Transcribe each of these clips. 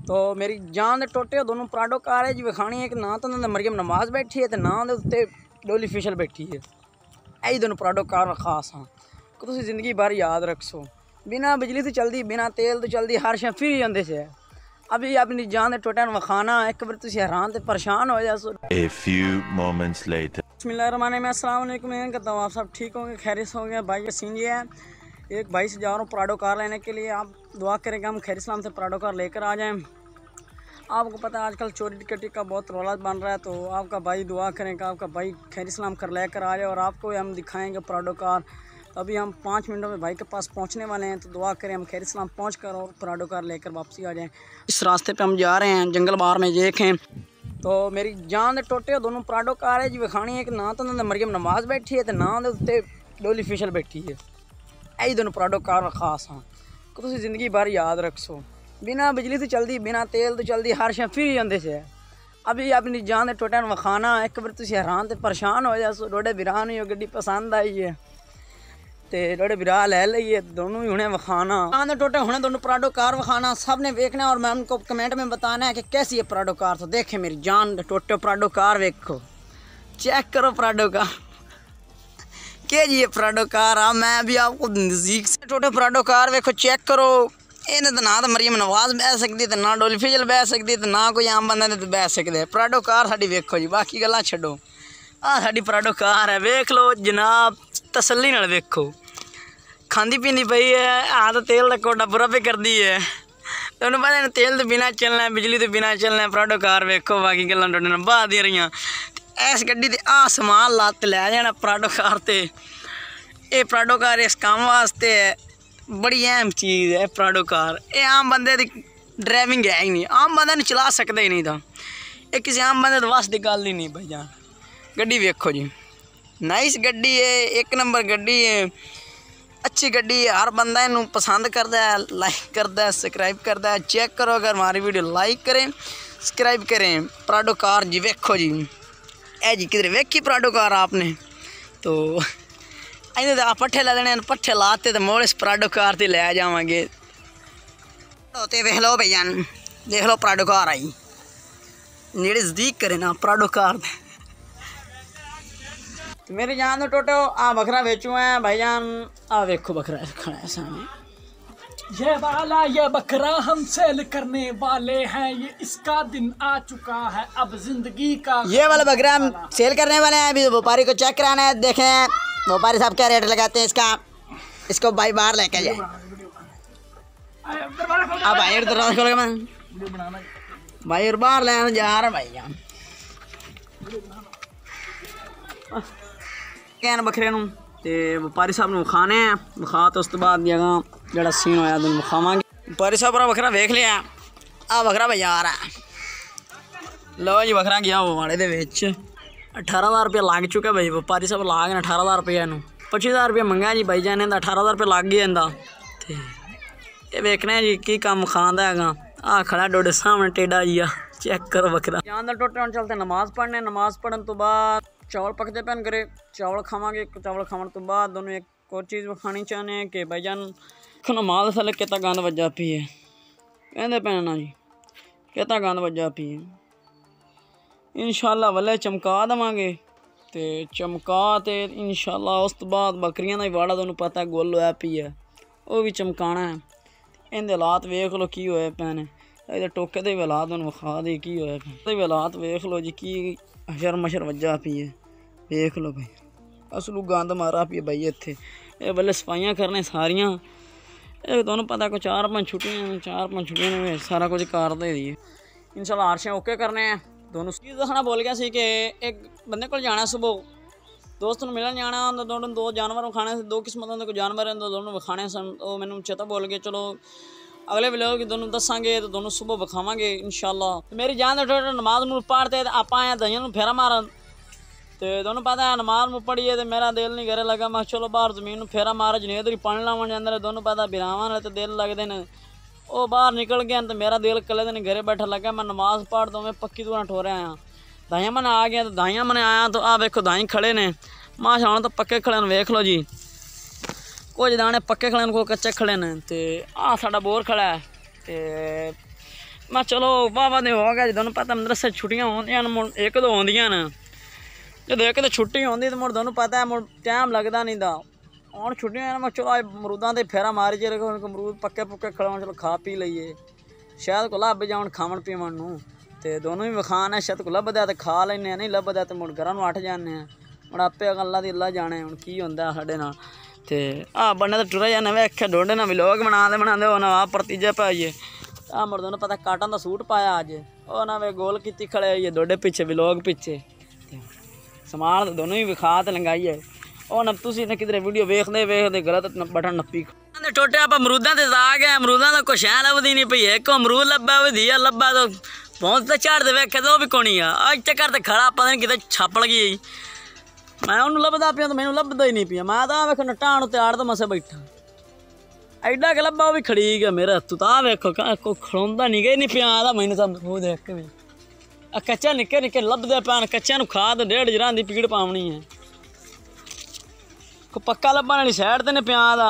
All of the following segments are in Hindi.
तो मेरी जान दे टोटे दोनों पराडो कार है जी विखानी है कि ना तो मरियम नमाज बैठी है तो ना दे उत्ते डोली फिशल बैठी है। यही दोनों पराडो कार खास हाँ कि तुम जिंदगी भर याद रखो। बिना बिजली तो चलती बिना तेल तो चलती हर शे फिर जाते से अभी अपनी जान दे टोटे विखाना एक बार तुम हैरान तो परेशान हो जाओ। बिस्मिल्लाहिर्रहमानिर्रहीम, अस्सलाम वालेकुम। मैं कहता हूँ आप सब ठीक होंगे, खैरियत होंगे। भाई सीन ये है, एक भाई से जा रहा हूँ पराडो कार लेने के लिए। आप दुआ करें कि हम खैर इस्लाम से पराडो कार लेकर आ जाएं। आपको पता है आजकल चोरी टिकटी का बहुत रौला बन रहा है, तो आपका भाई दुआ करें कि आपका भाई खैर इस्लाम कर लेकर आ जाए और आपको हम दिखाएंगे पराडो कार। तो अभी हम 5 मिनटों में भाई के पास पहुंचने वाले हैं, तो दुआ करें हम खैर इस्लाम पहुँच कर और पराडो कार लेकर वापसी आ जाएँ। इस रास्ते पर हम जा रहे हैं जंगल बार में देखें तो मेरी जान दे टोटे दोनों पराडो कार है जी विखानी है कि ना तो मरियम नमाज बैठी है तो ना दे उत्ते डोली फिशल बैठी है। यही दोनों पराडो कार खास हाँ कि तुम जिंदगी भर याद रखो। बिना बिजली तो चलती बिना तेल तो चलती हर शे फिर जाते से अभी अपनी जान दे टोटे विखाना एक बार तुम हैरान तो परेशान हो जाओ। डोडे बिरा नहीं गड्डी पसंद आई है तो डोडे बिरा ले लीए दोनों ही उन्हें विखाना जान दे टोटे हुने दोनों पराडो कार विखाना सब ने देखना और मैं उनको कमेंट में बताना है कि कैसी है पराडो कार। तो देखे मेरी जान दे टोटे पराडो कार देखो, चेक करो पराडो कार के जी ये पराडो कार आ। मैं अभी आपको नज़दीक से टोटे पराडो कार देखो, चेक करो। इन्हें तो ना तो मरियम नवाज बह सकती तो ना डोली फिजल बह सकती तो ना कोई आम बंदा ने तो बह सकते। पराडो कार साड़ी वेखो जी, बाकी गल्लां छड्डो। आ साड़ी पराडो कार है, वेख लो जनाब, तसल्ली नाल वेखो। खांदी पींदी पई है, आ तो तेल का कोडा पूरा पे कर दी है। तो उन्हें पता तेल तो बिना चलना है, बिजली तो बिना चलना है। पराडो कार वेखो, बाकी गल्लां टोडे नाल बाह दी रही। इस गड्डी ते आ समान लत्त लै जाना पराडो कार ते। ये पराडो कार इस काम वास्ते है, बड़ी अहम चीज़ है पराडो कार। ये आम बंदे दी ड्राइविंग है ही नहीं, आम बंदा नहीं चला सकता ही नहीं था। ये किसी आम बंदे तो वास की गल ही नहीं भाई जान। गड्डी वेखो जी, नाइस गड्डी है, एक नंबर गड्डी है, अच्छी गड्डी है। हर बंदा इनू पसंद करता है, लाइक करता है, सब्सक्राइब करता है। चेक करो, अगर हमारी वीडियो लाइक करें सब्सक्राइब करें। पराडो कार जी वेखो जी, ए जी किधर वेखी पराडो कार आपने। तो इन्हें तो पट्ठे ला देने, पट्ठे लाते तो मोड़ इस पराडो कार से ले जावांगे। तो वेख लो भैया, देख लो पराडो कार आई, नेड़े नज़दीक करे ना पराडो कार। तो मेरी जान तो टोटो आ बकरा बेचू है भाईजान। आ वेखो बकरा खड़ा है सामने, ये वाला ये बकरा हम सेल करने वाले हैं, ये इसका दिन आ चुका है, अब जिंदगी का ये वाला बकरा हम सेल करने वाले हैं। अभी व्यापारी को चेक कराना है, देखें व्यापारी साहब क्या रेट लगाते हैं इसका। इसको भाई बाहर लेके जाए। अब भाई दरवाजा खोल के मैं भाई और बाहर लेने जा रहा भाई जान कहन बकरे नूं ते व्यापारी साहब नूं विखाने हैं। विखा तो उस तो बाद जगह जड़ा सीन होया तुम विखावांगे। व्यापारी साहब पूरा बकरा वेख लिया, आ बकरा भाई आ रहा है। लो जी बकरा गया वो वाले दे विच 18,000 रुपया लग चुका भाई। व्यापारी साहब ला गए 18,000 रुपया, इनू 25,000 रुपया मंगा जी भाई जाने। 18,000 रुपया लग गया इंदा। ये वेखने जी की कम खांदा है। आ खड़ा डोडे सामने टेढ़ा जी, चेक करो बकरा। जान दा टोटे हम चलते नमाज पढ़ने। नमाज पढ़न तो बाद चावल पकते पैन करे, चावल खावांगे। चावल खावन तो बाद दोनों एक और चीज़ खानी चाहने हैं कि भाईजान नमाज थले कितना गंद वजा पी है, कहते पैना जी कितना गंद वजा पी है। इंशाल्लाह वाले चमका देवांगे तो चमका तो इंशाल्लाह उस तो बाद बकरियां का वाड़ा तुहानूं पता गुल होया पी है, वो भी चमकाना है। इनके हालात वेख लो की होए पैने। ये टोके के हालात तुहानूं विखा दे की होए पे। हालात वेख लो जी की हशर मशर वजा पी है, देख लो भाई असलू गंद मारा पी है भाई। इत्थे ये बल्ले सफाइयां करने सारियां, ये तुहानूं पता को 4-5 छुट्टियां में सारा कुछ कर दे दी। इंशाल्लाह हर शे ओके करने हैं। दोनों चीज़ दसना भूल गया सी कि एक बंदे को जाना सुबह दोस्त को मिलन जाना, दोनों 2 जानवर विखाने से। 2 किस्मत के जानवर हैं, दोनों विखाने सन। तो मैंने चेता भूल गया, चलो अगले व्लॉग दोनों दसांगे तो दोनों सुबह विखावांगे इंशाल्लाह। तो मेरी जान दे नमाज नूं पढ़ते आप आए दहियां नूं फेरा मारन, तो दोनों पता है नमाज में पढ़िए तो मेरा दिल नहीं करे लगा। मैं चलो बाहर जमीन में फेरा मारा जनेद पानी लावन जाते। दोनों पता बिरावान तो दिल लगते हैं, वो बाहर निकल गया तो मेरा दिल कले दिन घरे बैठा लगा। मैं नमाज पढ़ तो मैं पक्की तरह ठोरे आया। दाइयां मन आ गया तो दाइयां मन आया तो आ वेखो दाई खड़े ने माशाल्लाह, तो पक्के खड़े ने वेख लो जी। कुछ दाने पक्के खड़े ने, कोई कच्चे खड़े ने। तो आ साडा बोर खड़ा है, तो मैं चलो वाह दे हो गया जो पता मदरसे छुट्टियां होंदियां मुड़ एक दो होंदियां न जो एक तो छुट्टी होंदी तो मुड़ तुहानू पता है मुड़ टाइम लगता नहीं दा हुण छुट्टियां मैं चलो अमरूदां ते फेरा मारी जे अमरूद पक्के पुक्के खड़े चलो खा पी लईए शायद को लभ जाउण खावन पीवन नूं ते दोनों ही विखान है शायद को लभदा ते खा लैने नहीं लभदा ते मुड़ घरां नूं अठ जाने हुण आपे अल्लाह दी अल्लाह जाने हुण की हुंदा साडे नाल ते बन्ने ते टुरे जाने वेखे डोडे ना व्लॉग बनाते हो ना आप भतीजे पाइए मुड़ दोनों पता काटन दा सूट पाया अज ओ ना वे गोल कीती खड़े होइए डोडे पिछे व्लॉग पिछे समान दोनों ही विखा ते लंगाई है ओ ना तुसी ने किधरे वीडियो वेखदे वेखदे गलत बटन नप्पी टोटे आप अमरूदां ते आ गए अमरूदां दा कुछ है लभदी नहीं पई एक अमरूद लब्भा वधिया लब्भा तो पहुंच ते चढ़दे वेखे तो भी कोनी आ अज तक ते खड़ा पता नहीं किते छापड़ गई मैं उन्होंने लभदा पिया तो मैनू लभदा ही नहीं पिया मैं तो वेखो नटाण उत्ते आड़ तो मसे बैठा एडा के लब्भा भी खड़ी गया मेरे हत्थों तो वेखो को खड़ोंदा नहीं गई नहीं पिया आदा मैनू तो वो देख के भी कच्चा निक्के निक्के लभदे पैन कच्चे खा तो 1.5 जरां दी पीड़ पावनी है को पक्का लब्भण वाली साइड ते ने पिया दा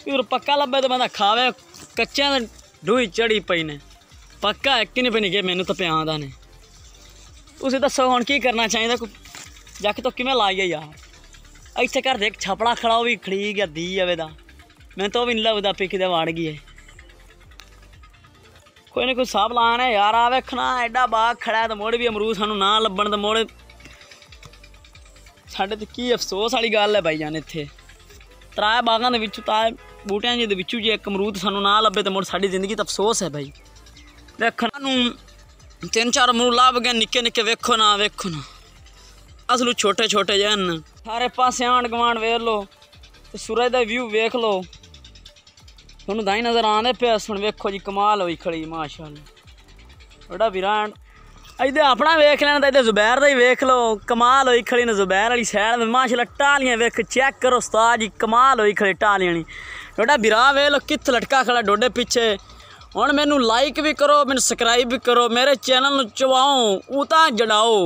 फिर पक्का लब्भे तो बंदा खावे कच्चे ढूई चढ़ी पई ने पक्का एक ही नहीं पई गए मैनू तो पिया दा ने उसे दसो हुण की करना चाहिए जक तो किवें लाइए यार इत्थे घर देख छपड़ा खड़ा वो भी खड़ी गया दी जावे दा मैं तो भी नहीं लभदा पी किते वाड़ गई है कोई ना कोई साहब लाने यार आ वेखना एडा बाग खड़ा है तो मुड़ भी अमरूद सानू ना लभण तो मुड़ साडे ते की अफसोस वाली गल है भाई जान इत्थे 3 बागां दे विचों तां बूटियां दे विचों जे एक अमरूद सानू ना लभे तो मुड़ साडी जिंदगी तो अफसोस है भाई वेखना नू 3-4 अमरूद लभ गए निक्के निक्के वेखो ना असलू छोटे छोटे जन सारे पासे आंढ गवांढ वेख लो तो सूरज का व्यू वेख लो थोनू दाई नज़र आने पे सुन वेखो जी कमाल होई खड़ी माशाअल्लाह बड़ा विरान इधर अपना वेख लेना इधर जुबैर का ही वेख लो कमाल होई खड़ी ने जुबैर वाली सैड माशाअल्लाह टालियां वेख चेक करो उस्ताद जी कमाल होई खड़ी टालियां नी बड़ा विरा वेख लो कित लटका खड़ा डोडे पिछे हुण मैनू लाइक भी करो मैनू सबसक्राइब भी करो मेरे चैनल नूं चवाओ उतां जड़ाओ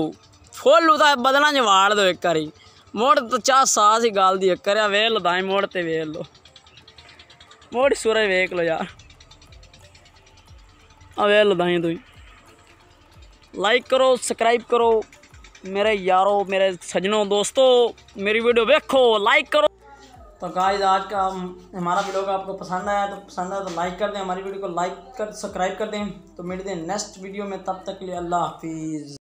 फुल उतां बदला च वाड़ दो एक बारी मोड़ तो चाह सास ही गाल दी कर वेख लो दाएं मोड़ ते वेख लो मोड़ सूरज वेख लो यार वेख लो दाएं तुम लाइक करो सब्सक्राइब करो मेरे यारों मेरे सजनों दोस्तों मेरी वीडियो देखो लाइक करो। तो गाइस आज का हमारा वीडियो आपको पसंद आया तो लाइक कर दें हमारी वीडियो को लाइक कर सब्सक्राइब कर दें। तो मिलते हैं नेक्स्ट वीडियो में तब तक के लिए अल्लाह हाफिज़।